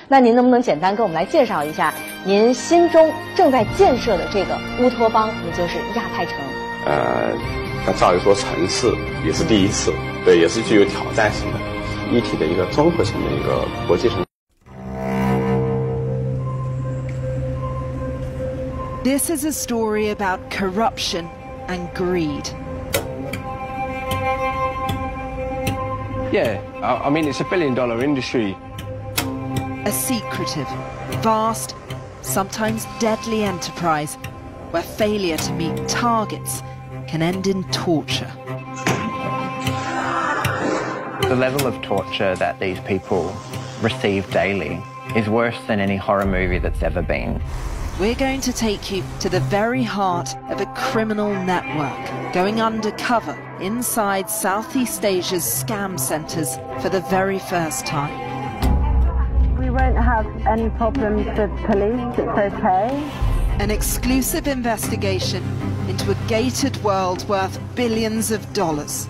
那您能不能简单跟我们来介绍一下您心中正在建设的这个乌托邦，也就是亚太城？要造一座城市也是第一次，对，也是具有挑战性的，一体的一个综合性的一个国际城市。This is a story about corruption and greed. Yeah, I mean, it's a billion-dollar industry. A secretive, vast, sometimes deadly enterprise where failure to meet targets can end in torture. The level of torture that these people receive daily is worse than any horror movie that's ever been. We're going to take you to the very heart of a criminal network going undercover inside Southeast Asia's scam centres for the very first time. We won't have any problems with police, it's okay. An exclusive investigation into a gated world worth billions of dollars.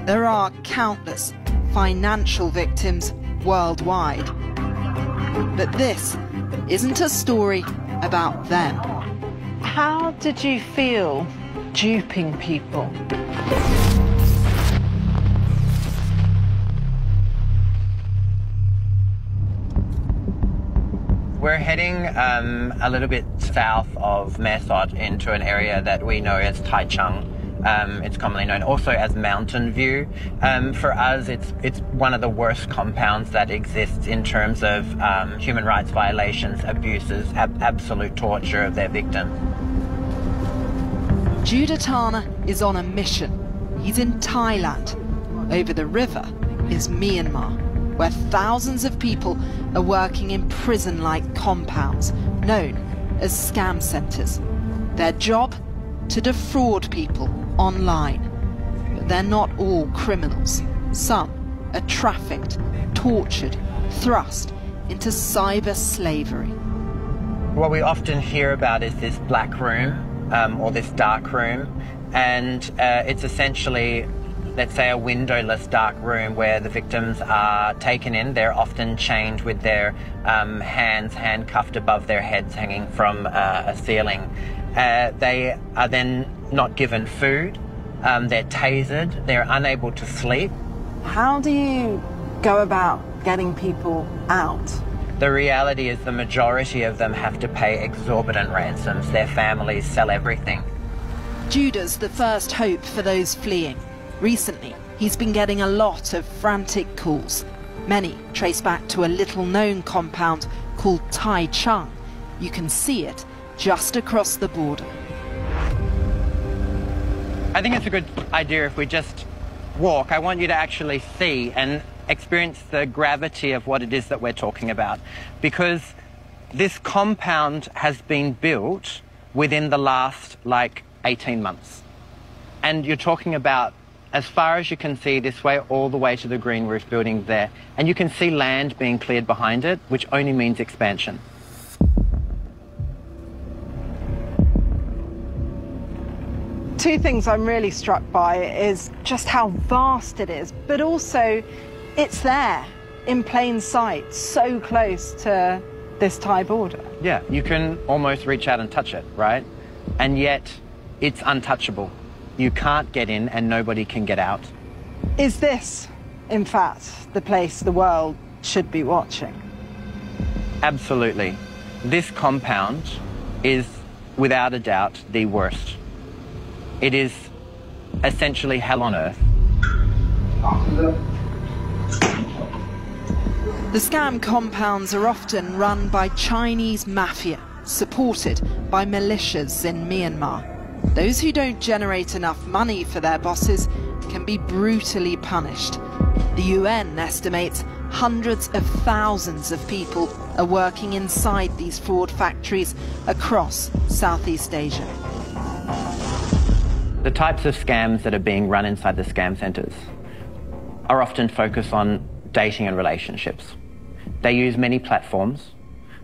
There are countless financial victims worldwide. But this isn't a story about them. How did you feel duping people? We're heading a little bit south of Mesot into an area that we know as Taichung. It's commonly known also as Mountain View. For us, it's one of the worst compounds that exists in terms of human rights violations, abuses, absolute torture of their victims. Judatana is on a mission. He's in Thailand. Over the river is Myanmar, where thousands of people are working in prison-like compounds known as scam centres. Their job? To defraud people online. But they're not all criminals. Some are trafficked, tortured, thrust into cyber slavery. What we often hear about is this black room or this dark room, and it's essentially, let's say, a windowless dark room where the victims are taken in. They're often chained with their hands handcuffed above their heads hanging from a ceiling. They are then not given food, they're tasered, they're unable to sleep. How do you go about getting people out? The reality is the majority of them have to pay exorbitant ransoms. Their families sell everything. Judah's the first hope for those fleeing. Recently, he's been getting a lot of frantic calls. Many trace back to a little-known compound called Taichung. You can see it just across the border. I think it's a good idea if we just walk. I want you to actually see and experience the gravity of what it is that we're talking about, because this compound has been built within the last, 18 months. And you're talking about as far as you can see this way, all the way to the green roof building there. And you can see land being cleared behind it, which only means expansion. Two things I'm really struck by is just how vast it is, but also it's there in plain sight, so close to this Thai border. Yeah, you can almost reach out and touch it, right? And yet it's untouchable. You can't get in and nobody can get out. Is this, in fact, the place the world should be watching? Absolutely. This compound is, without a doubt, the worst. It is essentially hell on earth. The scam compounds are often run by Chinese mafia, supported by militias in Myanmar. Those who don't generate enough money for their bosses can be brutally punished. The UN estimates hundreds of thousands of people are working inside these fraud factories across Southeast Asia. The types of scams that are being run inside the scam centres are often focused on dating and relationships. They use many platforms,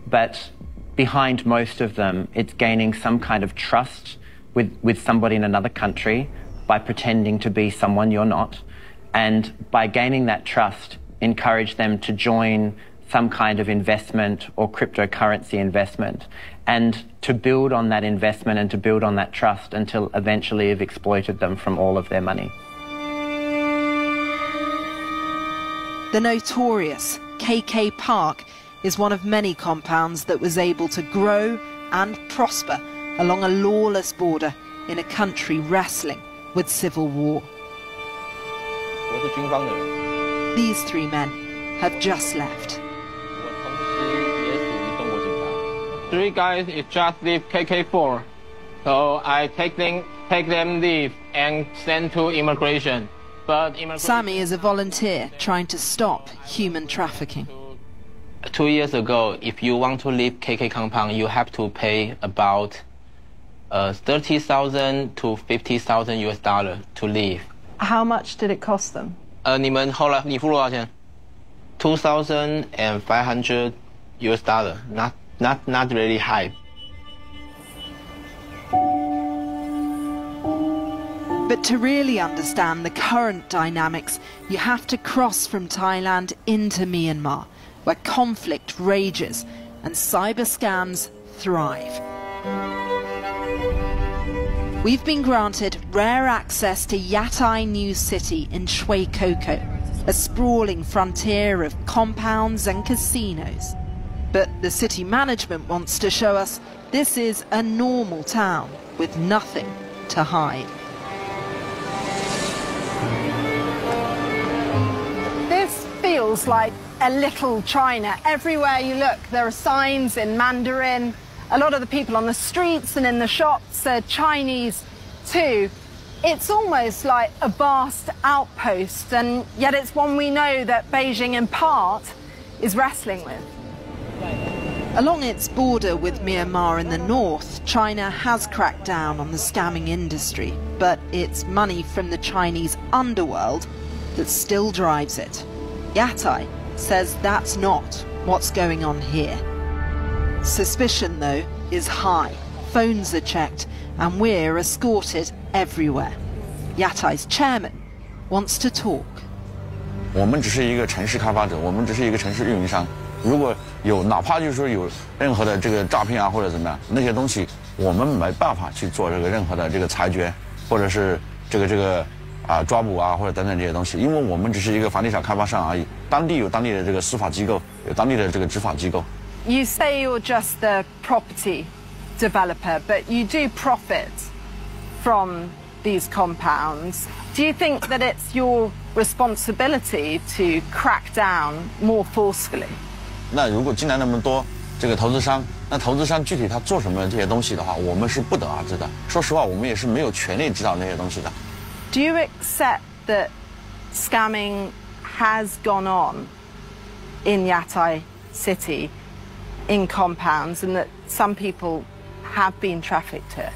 but behind most of them, it's gaining some kind of trust with somebody in another country by pretending to be someone you're not. And by gaining that trust, encourage them to join some kind of investment or cryptocurrency investment, and to build on that investment and to build on that trust until eventually have exploited them from all of their money. The notorious KK Park is one of many compounds that was able to grow and prosper along a lawless border in a country wrestling with civil war. These three men have just left. 3 guys just leave KK4, so I take them leave and send to immigration. But Sammy is a volunteer trying to stop human trafficking. 2 years ago, if you want to leave KK compound, you have to pay about 30,000 to 50,000 US dollar to leave. How much did it cost them? 你们后来你付多少钱 ？2,500 US dollar, not really high. But to really understand the current dynamics, you have to cross from Thailand into Myanmar, where conflict rages and cyber scams thrive. We've been granted rare access to Yatai New City in Shui Koko, a sprawling frontier of compounds and casinos. But the city management wants to show us this is a normal town with nothing to hide. This feels like a little China. Everywhere you look, there are signs in Mandarin. A lot of the people on the streets and in the shops are Chinese too. It's almost like a vast outpost, and yet it's one we know that Beijing in part is wrestling with. Along its border with Myanmar in the north, China has cracked down on the scamming industry, but it's money from the Chinese underworld that still drives it. Yatai says that's not what's going on here. Suspicion, though, is high. Phones are checked, and we're escorted everywhere. Yatai's chairman wants to talk. 我们只是一个城市开发者，我们只是一个城市运营商。如果有哪怕就是说有任何的这个诈骗啊或者怎么样，那些东西我们没办法去做这个任何的这个裁决，或者是抓捕啊或者等等这些东西，因为我们只是一个房地产开发商而已。当地有当地的这个司法机构，有当地的这个执法机构。You say you're just the property developer, but you do profit from these compounds. Do you think that it's your responsibility to crack down more forcefully? 那如果进来那么多这个投资商，那投资商具体他做什么这些东西的话，我们是不得而知的。说实话，我们也是没有权利知道那些东西的。Do you accept that scamming has gone on in Yatai City, in compounds, and that some people have been trafficked here?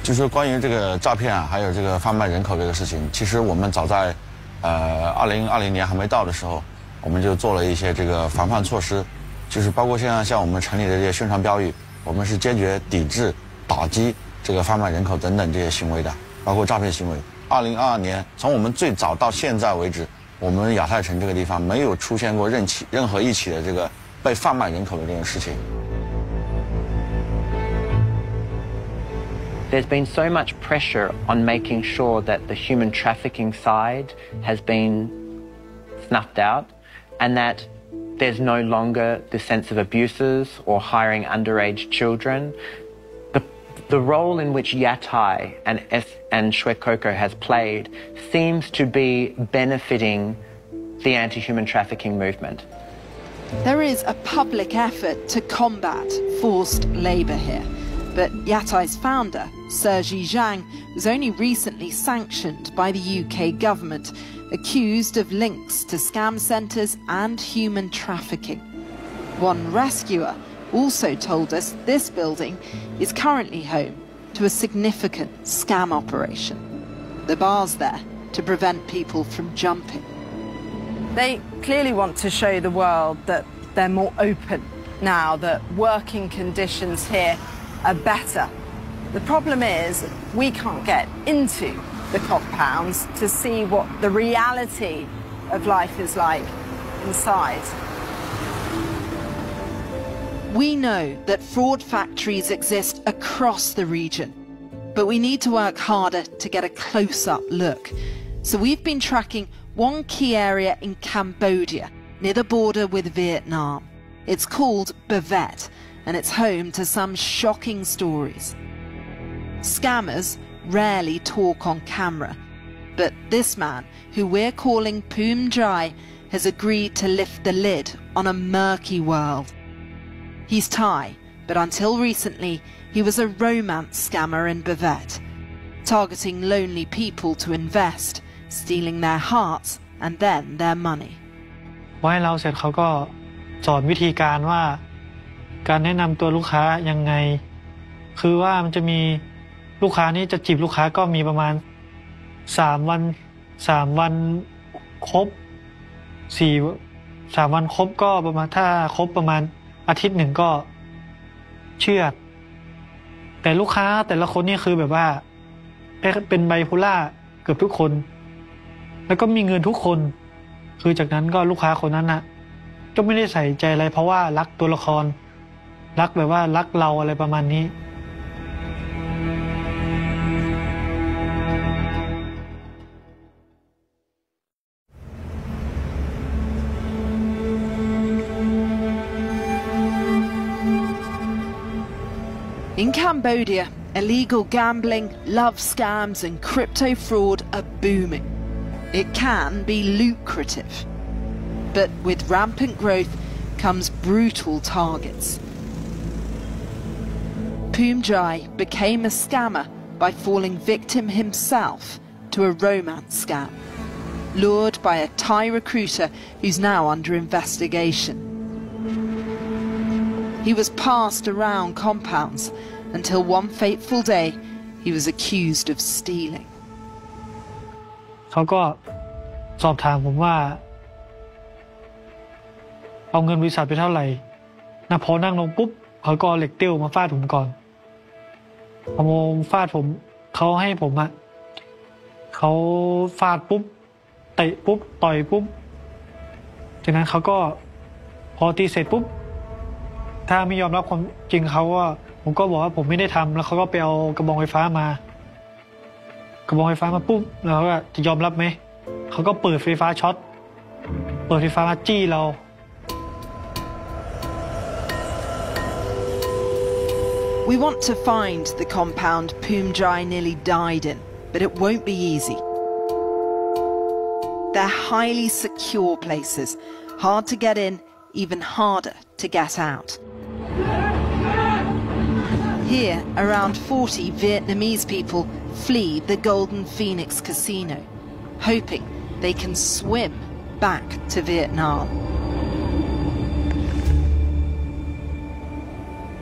就是关于这个诈骗啊，还有这个贩卖人口这个事情，其实我们早在2020年还没到的时候，我们就做了一些这个防范措施，就是包括像我们城里的这些宣传标语，我们是坚决抵制、打击这个贩卖人口等等这些行为的，包括诈骗行为。2022年，从我们最早到现在为止，我们亚太城这个地方没有出现过任何一起的这个被贩卖人口的这种事情。There's been so much pressure on making sure that the human trafficking side has been snuffed out and that there's no longer the sense of abuses or hiring underage children. The role in which Yatai and Shui Koko has played seems to be benefiting the anti-human trafficking movement. There is a public effort to combat forced labour here. But Yatai's founder, Sergi Zhang, was only recently sanctioned by the UK government, accused of links to scam centres and human trafficking. One rescuer also told us this building is currently home to a significant scam operation. The bar's there to prevent people from jumping. They clearly want to show the world that they're more open now, that working conditions here are better. The problem is we can't get into the compounds to see what the reality of life is like inside. We know that fraud factories exist across the region, but we need to work harder to get a close-up look. So we've been tracking one key area in Cambodia, near the border with Vietnam. It's called Bavet, and it's home to some shocking stories. Scammers rarely talk on camera, but this man, who we're calling Poom Jai, has agreed to lift the lid on a murky world. He's Thai, but until recently, he was a romance scammer in Bavet, targeting lonely people to invest, stealing their hearts and then their money. พอให้เราเสร็จเขาก็สอนวิธีการว่าการแนะนำตัวลูกค้ายังไงคือว่ามันจะมีลูกค้านี่จะจีบลูกค้าก็มีประมาณ3วันครบ3วันครบก็ประมาณถ้าครบประมาณอาทิตย์หนึ่งก็เชื่อแต่ลูกค้าแต่ละคนนี่คือแบบว่าเป็นไบโพล่าเกือบทุกคนแล้วก็มีเงินทุกคนคือจากนั้นก็ลูกค้าคนนั้นนะก็ไม่ได้ใส่ใจอะไรเพราะว่ารักตัวละครรักแบบว่ารักเราอะไรประมาณนี้ In Cambodia, illegal gambling, love scams and crypto fraud are booming. It can be lucrative. But with rampant growth comes brutal targets. Poom Jai became a scammer by falling victim himself to a romance scam, lured by a Thai recruiter who's now under investigation. He was passed around compounds until one fateful day he was accused of stealing. เขาก็สอบถามผมว่าเอาเงินบริษัทไปเท่าไหร่นะพอนั่งลงปุ๊บเขาก็เหล็กเตี้ยวมาฟาดผมก่อนพอฟาดผมเขาให้ผมอะเขาฟาดปุ๊บเตะปุ๊บต่อยปุ๊บจากนั้นเขาก็พอตีเสร็จปุ๊บถ้าไม่ยอมรับความจริงเขาว่าผมก็บอกว่าผมไม่ได้ทำแล้วเขาก็ไปเอากระบองไฟฟ้ามากระบองไฟฟ้ามาปุ๊บแล้วก็จะยอมรับไหมเขาก็เปิดไฟฟ้าช็อตเปิดไฟฟ้ามาจี้เรา We want to find the compound Poom Jai nearly died in, but it won't be easy. They're highly secure places, hard to get in, even harder to get out. Here, around 40 Vietnamese people flee the Golden Phoenix Casino, hoping they can swim back to Vietnam.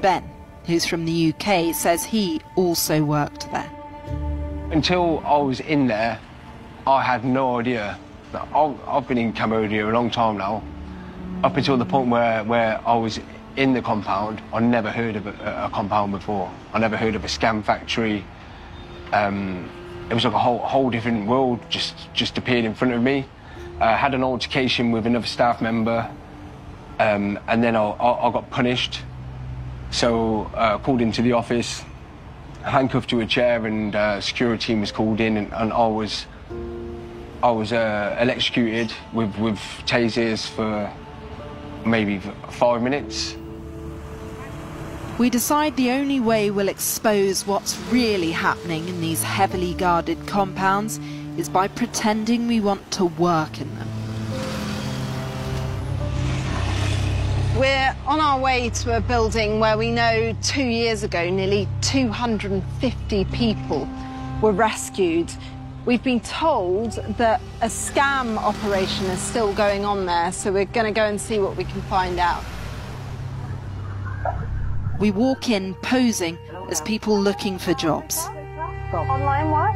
Ben, who's from the UK, says he also worked there. Until I was in there, I had no idea. I've been in Cambodia a long time now. Up until the point where I was in the compound, I never heard of a compound before. I never heard of a scam factory. It was like a whole different world just appeared in front of me. I had an altercation with another staff member, and then I got punished. So called into the office, handcuffed to a chair, and security team was called in, and I was electrocuted with tasers for maybe 5 minutes. We decide the only way we'll expose what's really happening in these heavily guarded compounds is by pretending we want to work in them. We're on our way to a building where we know 2 years ago nearly 250 people were rescued. We've been told that a scam operation is still going on there, so we're going to go and see what we can find out. We walk in posing as people looking for jobs. Online what?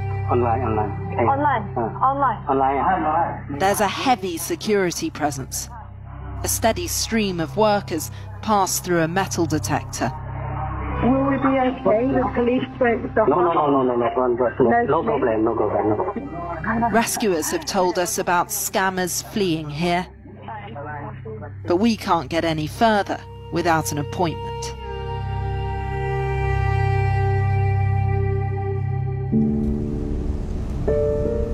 Online. There's a heavy security presence. A steady stream of workers pass through a metal detector. Will we be okay? The police won't stop us? No problem. Rescuers have told us about scammers fleeing here. but we can't get any further without an appointment.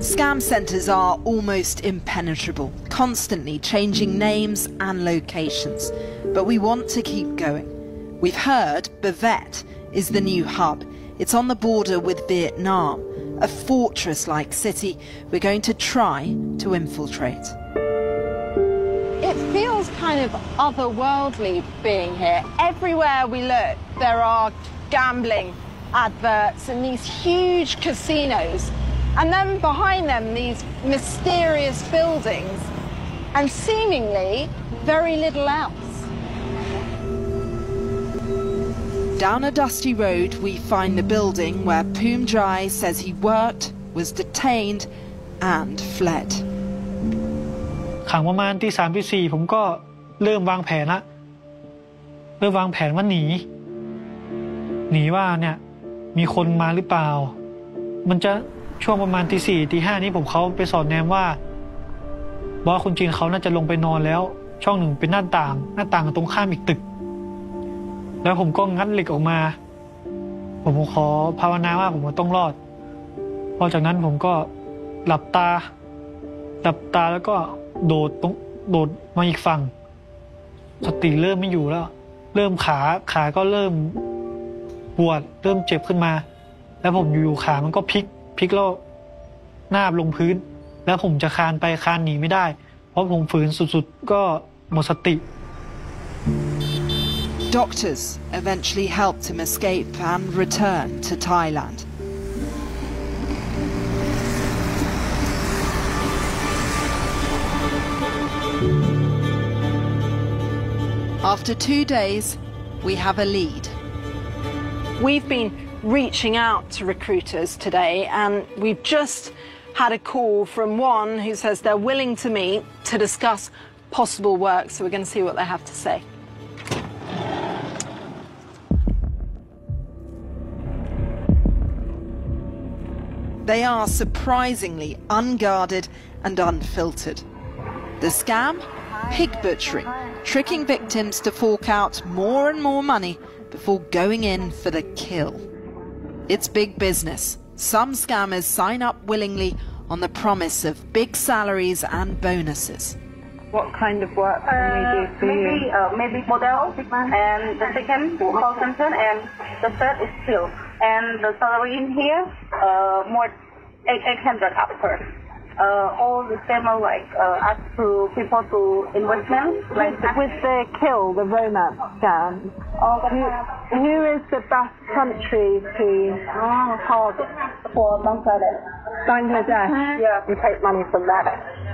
Scam centres are almost impenetrable, constantly changing names and locations. But we want to keep going. We've heard Bavet is the new hub. It's on the border with Vietnam, a fortress-like city we're going to try to infiltrate. It feels kind of otherworldly being here. Everywhere we look, there are gambling adverts and these huge casinos. And then behind them, these mysterious buildings, and seemingly very little else. Down a dusty road, we find the building where Poom Jai says he worked, was detained, and fled. ขังประมาณตี 3 ตี 4ผมก็เริ่มวางแผนละเริ่มวางแผนว่าหนีว่าเนี่ยมีคนมาหรือเปล่ามันจะช่วงประมาณตี 4 ตี 5นี้ผมเขาไปสอดแนมว่าบอสคนจีนเขาน่าจะลงไปนอนแล้วช่องหนึ่งเป็นหน้าต่างตรงข้ามอีกตึกแล้วผมก็งัดเหล็กออกมาผมขอภาวนาว่าผมต้องรอดพอจากนั้นผมก็หลับตาแล้วก็โดดมาอีกฝั่งสติเริ่มไม่อยู่แล้วเริ่มขาก็เริ่มปวดเริ่มเจ็บขึ้นมาแล้วผมอยู่ขามันก็พลิกแล้วหน้าลงพื้นแล้วผมจะคานไปคานหนีไม่ได้เพราะผมฝืนสุดๆก็หมดสติ Doctors eventually helped him escape and return to Thailand. After 2 days, we have a lead. We've been reaching out to recruiters today, and we've just had a call from one who says they're willing to meet to discuss possible work, so we're going to see what they have to say. They are surprisingly unguarded and unfiltered. The scam? Pig butchering, tricking victims to fork out more and more money before going in for the kill. It's big business. Some scammers sign up willingly on the promise of big salaries and bonuses. What kind of work can we do for you? Maybe model, and the second call center, and the third is still. And the salary in here, more 800 upwards. All the same are like ask to people to investment. Like with the kill, the romance scam, who is the best country to target? For Bangladesh. Bangladesh? Yeah, we take money from that.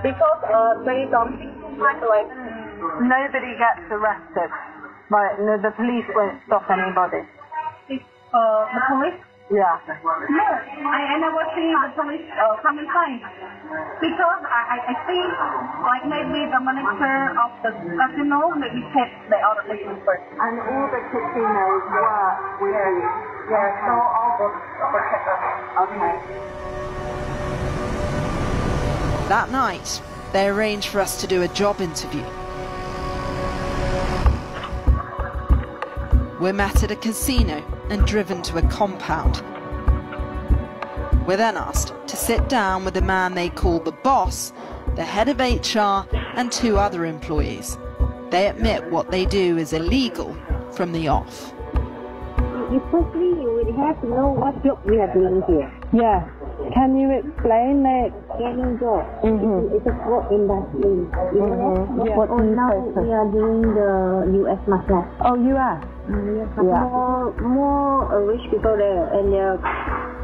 Because they don't like nobody gets arrested. Right, no, the police won't stop anybody. The police? Yeah. No, I never see the police come inside. Because I think like maybe the manager of the casino maybe check the other people first. And all the casinos work with you. Yeah, so all the okay. That night, they arranged for us to do a job interview. We're met at a casino and driven to a compound. We're then asked to sit down with the man they call the boss, the head of HR, and 2 other employees. They admit what they do is illegal from the off. Firstly, you would have to know what job we are doing here. Yeah. Can you explain that? Scanning job. It's a fraud industry. Yeah. What now we are doing the U.S. market. Oh, U.S. Yeah. More rich people there, and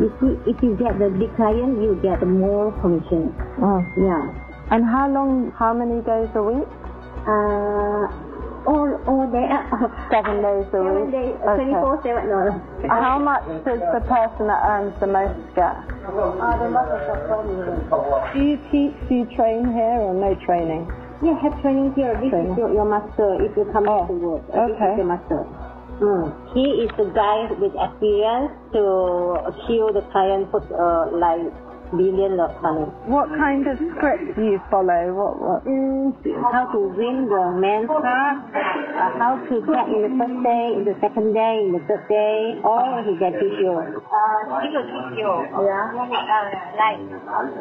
you see, if you get the big client, you get more commission. Oh. Yeah. And how many days a week? All day. 7 days a week. 7 days, 24/7. No. How much does the person that earns the most get? The most is 4 million. Do you teach? Do you train here or no training? Yeah, have training here. This is your master if you come to work. Okay. This is the master. He is the guy with experience to kill the client for like billion dollars. What kind of script do you follow? How to win the man's heart, how to get in the first day, in the second day, in the third day, or he can teach you. He will teach you. Yeah. Like,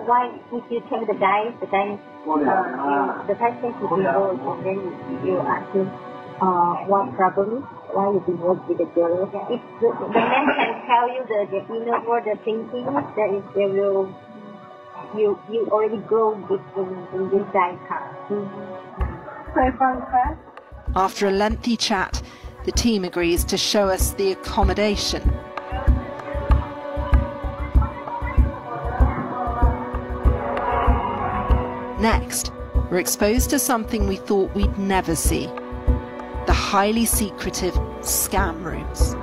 why if you take the dice, the dice says you will go, and then you ask him, what problem? Why you can work with the girl? If the man can tell you the inner word, the thinking, that is, they will, you already grow in this dice card. After a lengthy chat, the team agrees to show us the accommodation. Next, we're exposed to something we thought we'd never see: the highly secretive scam rooms.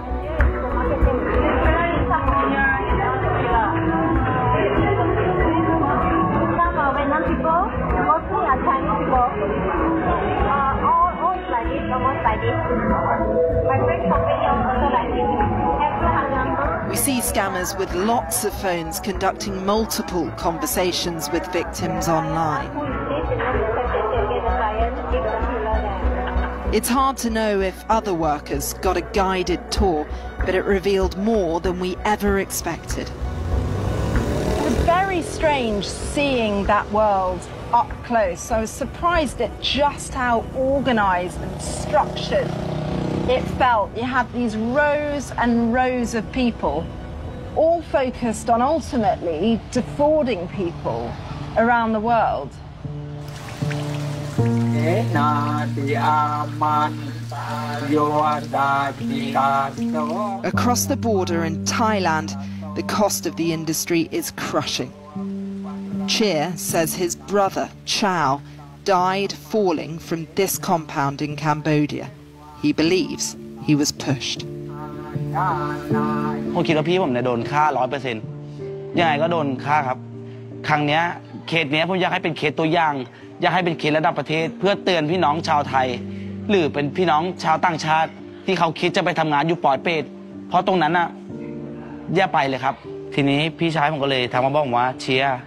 We see scammers with lots of phones conducting multiple conversations with victims online. It's hard to know if other workers got a guided tour, but it revealed more than we ever expected. It was very strange seeing that world up close. I was surprised at just how organised and structured it felt. You had these rows and rows of people, all focused on ultimately defrauding people around the world. Across the border in Thailand, the cost of the industry is crushing. Cheer says his brother, Chow, died falling from this compound in Cambodia. He believes he was pushed. ผมคิดว่าพี่ผมเนี่ยโดนฆ่า 100% ยังไงก็โดนฆ่าครับครั้งเนี้ยเคสเนี้ยผมอยากให้เป็นเคสตัวอย่างอยากให้เป็นเคสระดับประเทศเพื่อเตือนพี่น้องชาวไทยหรือเป็นพี่น้องชาวต่างชาติที่เขาคิดจะไปทำงานอยู่ปอยเปตเพราะตรงนั้นน่ะอย่าไปเลยครับทีนี้พี่ชายผมก็เลยทำมาบอกว่าเชียร์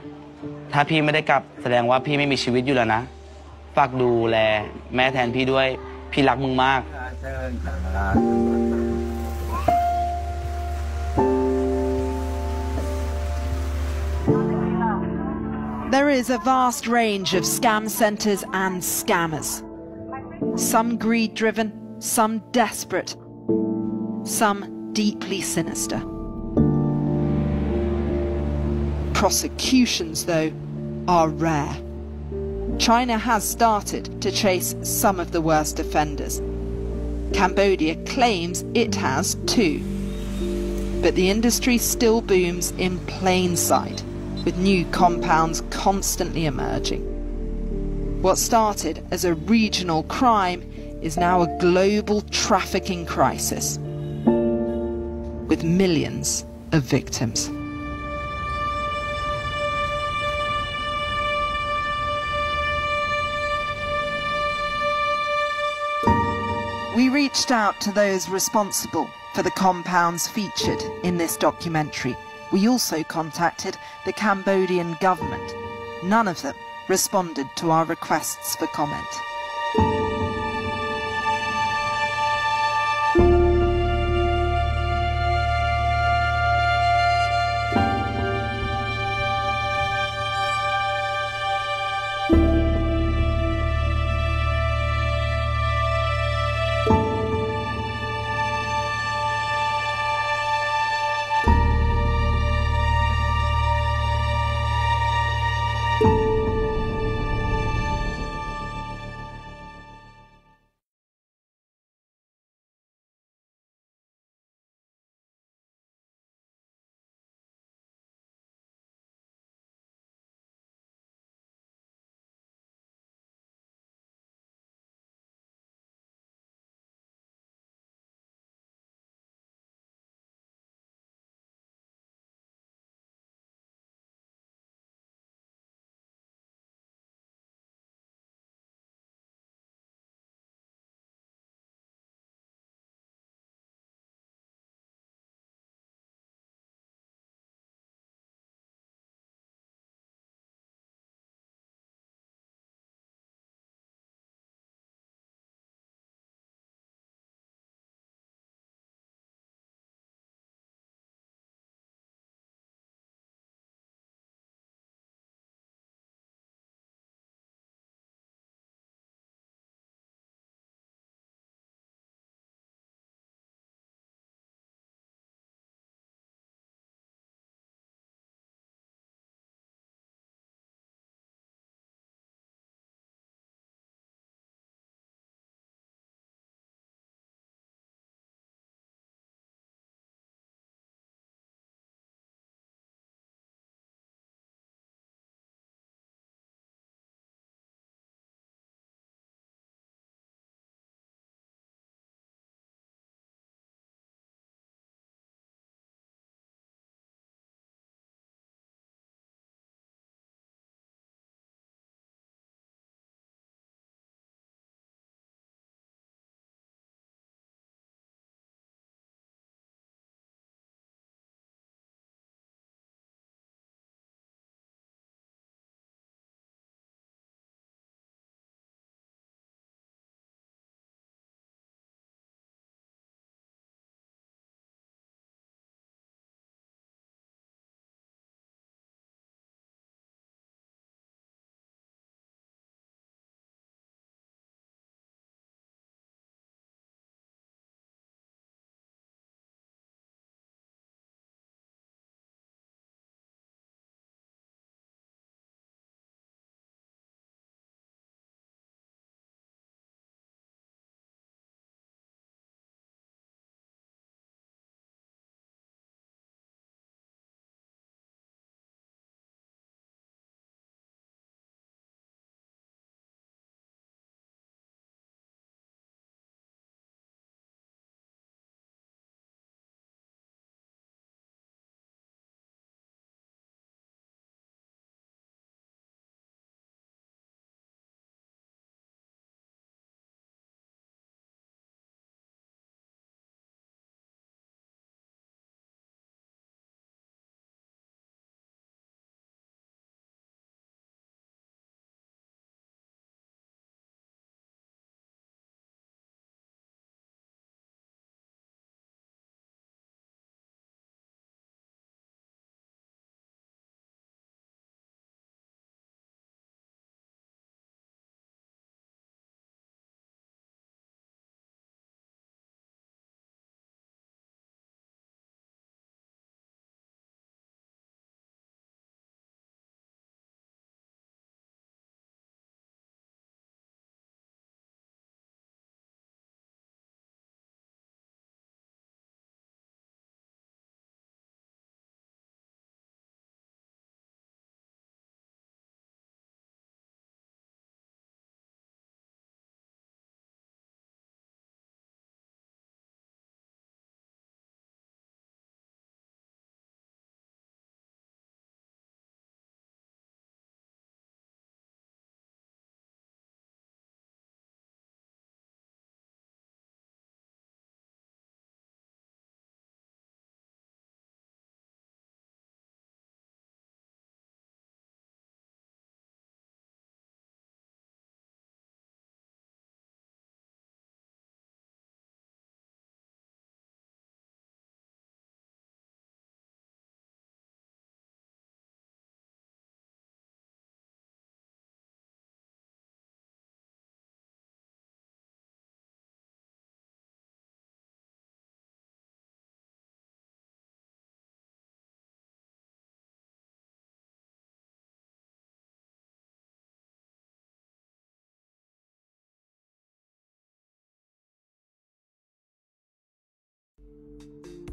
ถ้าพี่ไม่ได้กลับแสดงว่าพี่ไม่มีชีวิตอยู่แล้วนะฝากดูแลแม่แทนพี่ด้วยพี่รักมึงมาก There is a vast range of scam centres and scammers. Some greed-driven, some desperate, some deeply sinister. Prosecutions, though, are rare. China has started to chase some of the worst offenders. Cambodia claims it has too. But the industry still booms in plain sight, with new compounds constantly emerging. What started as a regional crime is now a global trafficking crisis, with millions of victims. We reached out to those responsible for the compounds featured in this documentary. We also contacted the Cambodian government. None of them responded to our requests for comment.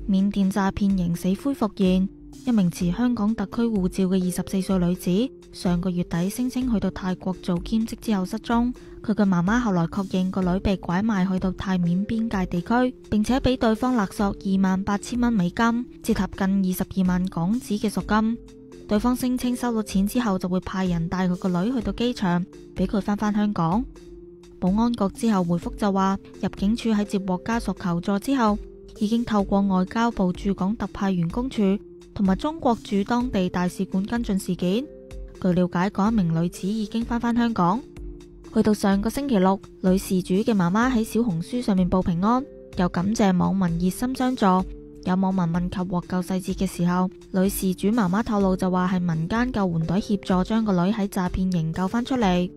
緬甸詐騙刑死灰復燃。一名持香港特區護照嘅24歲女子，上個月底聲稱去到泰國做兼職之後失蹤。佢嘅媽媽後來確認個女被拐賣去到泰緬邊界地區，並且俾對方勒索28,000蚊美金，折合近22萬港紙嘅贖金。對方聲稱收到錢之後就會派人帶佢個女去到機場，俾佢返香港。保安局之後回覆就話，入境處喺接獲家屬求助之後，已經透過外交部駐港特派員公署同埋中國駐當地大使館跟進事件。據了解，嗰一名女子已經返香港。去到上個星期六，女事主嘅媽媽喺小紅書上面報平安，又感謝網民熱心相助。有網民問及獲救細節嘅時候，女事主媽媽透露就話係民間救援隊協助將個女喺詐騙營救返出嚟。